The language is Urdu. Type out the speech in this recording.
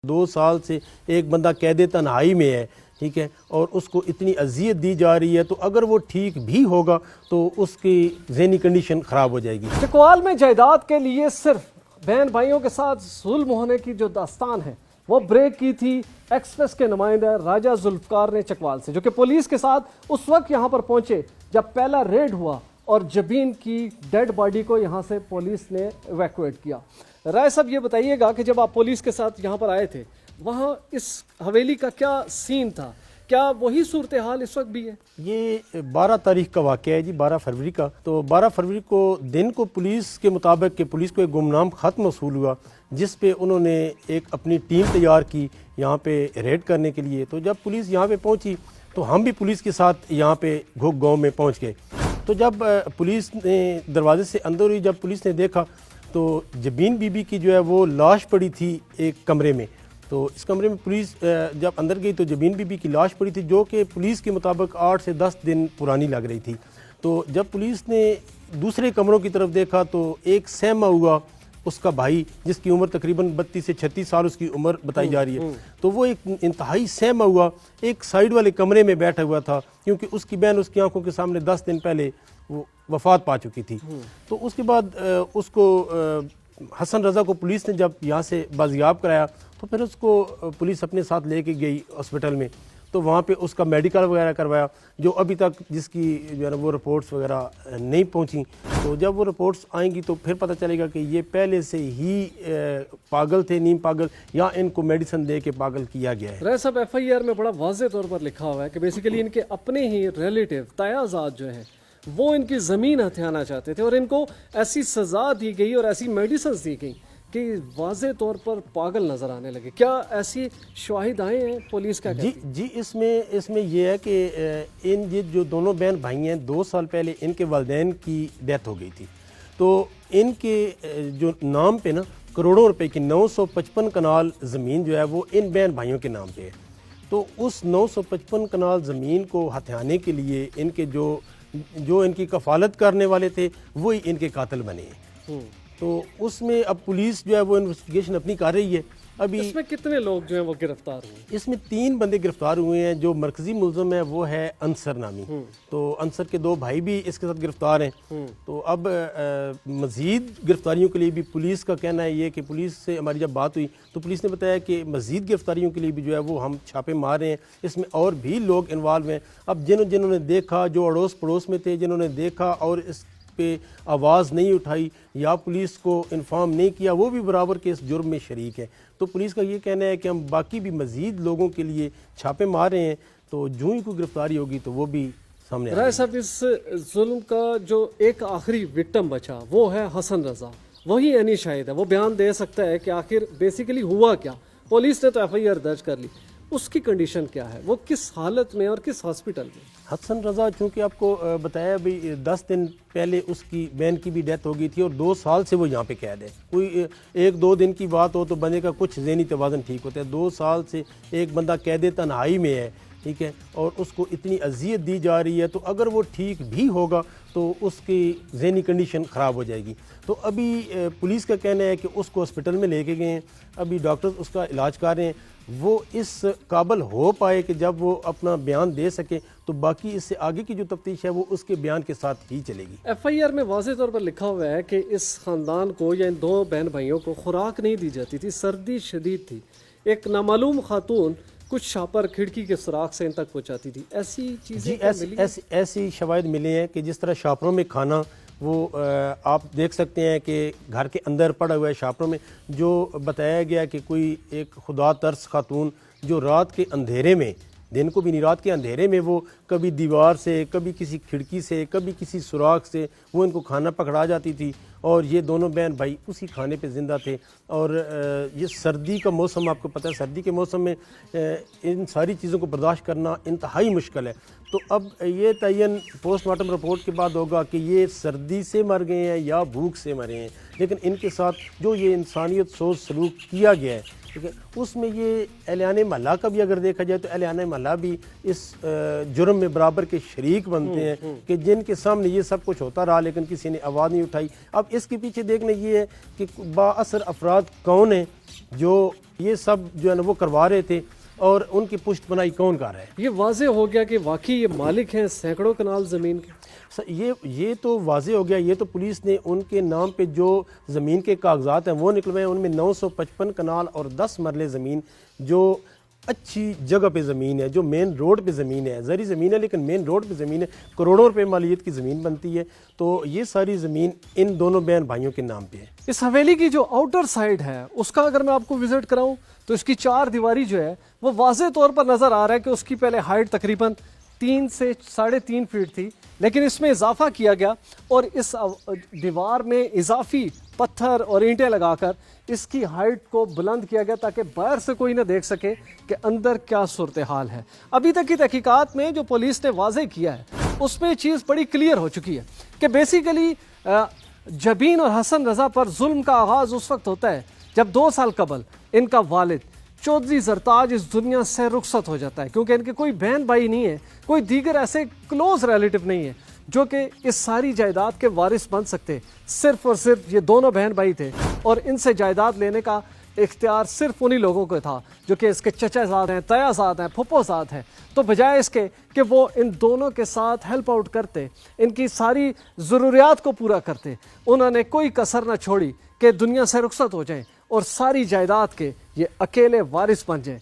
2 سال سے ایک بندہ قید تنہائی میں ہے، ٹھیک ہے، اور اس کو اتنی اذیت دی جا رہی ہے، تو اگر وہ ٹھیک بھی ہوگا تو اس کی ذہنی کنڈیشن خراب ہو جائے گی۔ چکوال میں جائیداد کے لیے صرف بہن بھائیوں کے ساتھ ظلم ہونے کی جو داستان ہے وہ بریک کی تھی ایکسپریس کے نمائندہ راجہ ذوالفقار نے چکوال سے، جو کہ پولیس کے ساتھ اس وقت یہاں پر پہنچے جب پہلا ریڈ ہوا اور جبین کی ڈیڈ باڈی کو یہاں سے پولیس نے ایویکویٹ کیا۔ رائے صاحب یہ بتائیے گا کہ جب آپ پولیس کے ساتھ یہاں پر آئے تھے وہاں اس حویلی کا کیا سین تھا؟ کیا وہی صورتحال اس وقت بھی ہے؟ یہ 12 تاریخ کا واقعہ ہے جی، 12 فروری کا۔ تو 12 فروری کو دن کو پولیس کے مطابق کہ پولیس کو ایک گمنام خط موصول ہوا جس پہ انہوں نے ایک اپنی ٹیم تیار کی یہاں پہ ریڈ کرنے کے لیے۔ تو جب پولیس یہاں پہ پہنچی تو ہم بھی پولیس کے ساتھ یہاں پہ گھوک گاؤں میں پہنچ گئے۔ تو جب پولیس نے دروازے سے اندر ہوئی، جب پولیس نے دیکھا تو جبین بی بی کی جو ہے وہ لاش پڑی تھی ایک کمرے میں۔ تو اس کمرے میں پولیس جب اندر گئی تو جبین بی بی کی لاش پڑی تھی، جو کہ پولیس کے مطابق 8 سے 10 دن پرانی لگ رہی تھی۔ تو جب پولیس نے دوسرے کمروں کی طرف دیکھا تو ایک سہما ہوا اس کا بھائی، جس کی عمر تقریباً 32 سے 36 سال اس کی عمر بتائی جا رہی ہے، تو وہ ایک انتہائی سہما ہوا ایک سائیڈ والے کمرے میں بیٹھا ہوا تھا، کیونکہ اس کی بہن اس کی آنکھوں کے سامنے 10 دن پہلے وہ وفات پا چکی تھی۔ تو اس کے بعد اس کو حسن رضا کو پولیس نے جب یہاں سے بازیاب کرایا تو پھر اس کو پولیس اپنے ساتھ لے کے گئی ہاسپٹل میں، تو وہاں پہ اس کا میڈیکل وغیرہ کروایا، جو ابھی تک جس کی جو ہے نا وہ رپورٹس وغیرہ نہیں پہنچیں۔ تو جب وہ رپورٹس آئیں گی تو پھر پتہ چلے گا کہ یہ پہلے سے ہی پاگل تھے، نیم پاگل، یا ان کو میڈیسن دے کے پاگل کیا گیا ہے۔ رائے صاحب ایف آئی آر میں بڑا واضح طور پر لکھا ہوا ہے کہ بیسیکلی ان کے اپنے ہی ریلیٹیو تیازاد جو ہیں وہ ان کی زمین ہتھیانا چاہتے تھے اور ان کو ایسی سزا دی گئی اور ایسی میڈیسنز دی گئی کہ واضح طور پر پاگل نظر آنے لگے۔ کیا ایسی شواہد آئے ہیں؟ پولیس کا جی اس میں یہ ہے کہ یہ جو دونوں بہن بھائی ہیں 2 سال پہلے ان کے والدین کی ڈیتھ ہو گئی تھی، تو ان کے جو نام پہ نا کروڑوں روپے کی 955 کنال زمین جو ہے وہ ان بہن بھائیوں کے نام پہ ہے۔ تو اس 955 کنال زمین کو ہتھیانے کے لیے ان کے جو ان کی کفالت کرنے والے تھے وہی ان کے قاتل بنے ہیں۔ تو اس میں اب پولیس جو ہے وہ انویسٹیگیشن اپنی کر رہی ہے۔ ابھی اس میں کتنے لوگ جو ہیں وہ گرفتار ہوئے؟ اس میں 3 بندے گرفتار ہوئے ہیں۔ جو مرکزی ملزم ہے وہ ہے انصر نامی، تو انصر کے 2 بھائی بھی اس کے ساتھ گرفتار ہیں۔ تو اب مزید گرفتاریوں کے لیے بھی پولیس کا کہنا ہے یہ کہ پولیس سے ہماری جب بات ہوئی تو پولیس نے بتایا کہ مزید گرفتاریوں کے لیے بھی جو ہے وہ ہم چھاپے مار رہے ہیں، اس میں اور بھی لوگ انوالو ہیں۔ اب جنہوں نے دیکھا، جو اڑوس پڑوس میں تھے، جنہوں نے دیکھا اور اس پہ آواز نہیں اٹھائی یا پولیس کو انفارم نہیں کیا، وہ بھی برابر کے اس جرم میں شریک ہے۔ تو پولیس کا یہ کہنا ہے کہ ہم باقی بھی مزید لوگوں کے لیے چھاپے مار رہے ہیں، تو جو ہی کوئی گرفتاری ہوگی تو وہ بھی سامنے آئے گی۔ رائے صاحب اس ظلم کا جو ایک آخری وکٹم بچا وہ ہے حسن رضا، وہی عینی شاہد ہے، وہ بیان دے سکتا ہے کہ آخر بیسیکلی ہوا کیا۔ پولیس نے تو ایف آئی آر درج کر لی، اس کی کنڈیشن کیا ہے، وہ کس حالت میں اور کس ہاسپٹل میں؟ حسن رضا چونکہ آپ کو بتایا بھی 10 دن پہلے اس کی بہن کی بھی ڈیتھ ہو گئی تھی اور 2 سال سے وہ یہاں پہ قید ہے۔ کوئی 1-2 دن کی بات ہو تو بندے کا کچھ ذہنی توازن ٹھیک ہوتا ہے، 2 سال سے ایک بندہ قید تنہائی میں ہے، ٹھیک ہے، اور اس کو اتنی اذیت دی جا رہی ہے، تو اگر وہ ٹھیک بھی ہوگا تو اس کی ذہنی کنڈیشن خراب ہو جائے گی۔ تو ابھی پولیس کا کہنا ہے کہ اس کو ہاسپٹل میں لے کے گئے ہیں، ابھی ڈاکٹر اس کا علاج کر رہے ہیں، وہ اس قابل ہو پائے کہ جب وہ اپنا بیان دے سکے تو باقی اس سے آگے کی جو تفتیش ہے وہ اس کے بیان کے ساتھ ہی چلے گی۔ ایف آئی آر میں واضح طور پر لکھا ہوا ہے کہ اس خاندان کو یا ان 2 بہن بھائیوں کو خوراک نہیں دی جاتی تھی، سردی شدید تھی، ایک نامعلوم خاتون کچھ شاپر کھڑکی کے سوراخ سے ان تک پہنچاتی تھی، ایسی چیزیں ایسی شواہد ملے ہیں کہ جس طرح شاپروں میں کھانا وہ آپ دیکھ سکتے ہیں کہ گھر کے اندر پڑا ہوا ہے شاپروں میں، جو بتایا گیا کہ کوئی ایک خدا ترس خاتون جو رات کے اندھیرے میں، دن کو بھی نہیں رات کے اندھیرے میں، وہ کبھی دیوار سے، کبھی کسی کھڑکی سے، کبھی کسی سوراخ سے وہ ان کو کھانا پکڑا جاتی تھی، اور یہ دونوں بہن بھائی اسی کھانے پہ زندہ تھے۔ اور یہ سردی کا موسم، آپ کو پتہ ہے سردی کے موسم میں ان ساری چیزوں کو برداشت کرنا انتہائی مشکل ہے۔ تو اب یہ تعین پوسٹ مارٹم رپورٹ کے بعد ہوگا کہ یہ سردی سے مر گئے ہیں یا بھوک سے مرے ہیں، لیکن ان کے ساتھ جو یہ انسانیت سوچ سلوک کیا گیا ہے ٹھیک ہے، اس میں یہ اہلیان محلہ کا بھی اگر دیکھا جائے تو اہلیان محلہ بھی اس جرم میں برابر کے شریک بنتے ہیں کہ جن کے سامنے یہ سب کچھ ہوتا رہا لیکن کسی نے آواز نہیں اٹھائی۔ اب اس کے پیچھے دیکھنا یہ ہے کہ بااثر افراد کون ہیں جو یہ سب جو ہے نا وہ کروا رہے تھے اور ان کی پشت بنائی کون کر رہا ہے۔ یہ واضح ہو گیا کہ واقعی یہ مالک ہیں سینکڑوں کنال زمین کے۔ یہ تو واضح ہو گیا، یہ تو پولیس نے ان کے نام پہ جو زمین کے کاغذات ہیں وہ نکلوائے، ان میں 955 کنال اور 10 مرلے زمین جو اچھی جگہ پہ زمین ہے، جو مین روڈ پہ زمین ہے، زرعی زمین ہے لیکن مین روڈ پہ زمین ہے، کروڑوں روپے مالیت کی زمین بنتی ہے، تو یہ ساری زمین ان دونوں بہن بھائیوں کے نام پہ ہے۔ اس حویلی کی جو آؤٹر سائڈ ہے اس کا اگر میں آپ کو وزٹ کراؤں تو اس کی 4 دیواری جو ہے وہ واضح طور پر نظر آ رہا ہے کہ اس کی پہلے ہائٹ تقریباً 3 سے 3.5 فٹ تھی، لیکن اس میں اضافہ کیا گیا اور اس دیوار میں اضافی پتھر اور اینٹیں لگا کر اس کی ہائٹ کو بلند کیا گیا تاکہ باہر سے کوئی نہ دیکھ سکے کہ اندر کیا صورتحال ہے۔ ابھی تک کی تحقیقات میں جو پولیس نے واضح کیا ہے اس میں چیز بڑی کلیئر ہو چکی ہے کہ بیسیکلی جبین اور حسن رضا پر ظلم کا آغاز اس وقت ہوتا ہے جب 2 سال قبل ان کا والد چودھری زرتاج اس دنیا سے رخصت ہو جاتا ہے، کیونکہ ان کے کوئی بہن بھائی نہیں ہے، کوئی دیگر ایسے کلوز ریلیٹو نہیں ہے جو کہ اس ساری جائیداد کے وارث بن سکتے۔ صرف اور صرف یہ دونوں بہن بھائی تھے اور ان سے جائیداد لینے کا اختیار صرف انہی لوگوں کو تھا جو کہ اس کے چچا زاد ہیں، تیا زاد ہیں، پھپھو زاد ہیں۔ تو بجائے اس کے کہ وہ ان دونوں کے ساتھ ہیلپ آؤٹ کرتے، ان کی ساری ضروریات کو پورا کرتے، انہوں نے کوئی کسر نہ چھوڑی کہ دنیا سے رخصت ہو جائیں اور ساری جائیداد کے یہ اکیلے وارث بن جائیں۔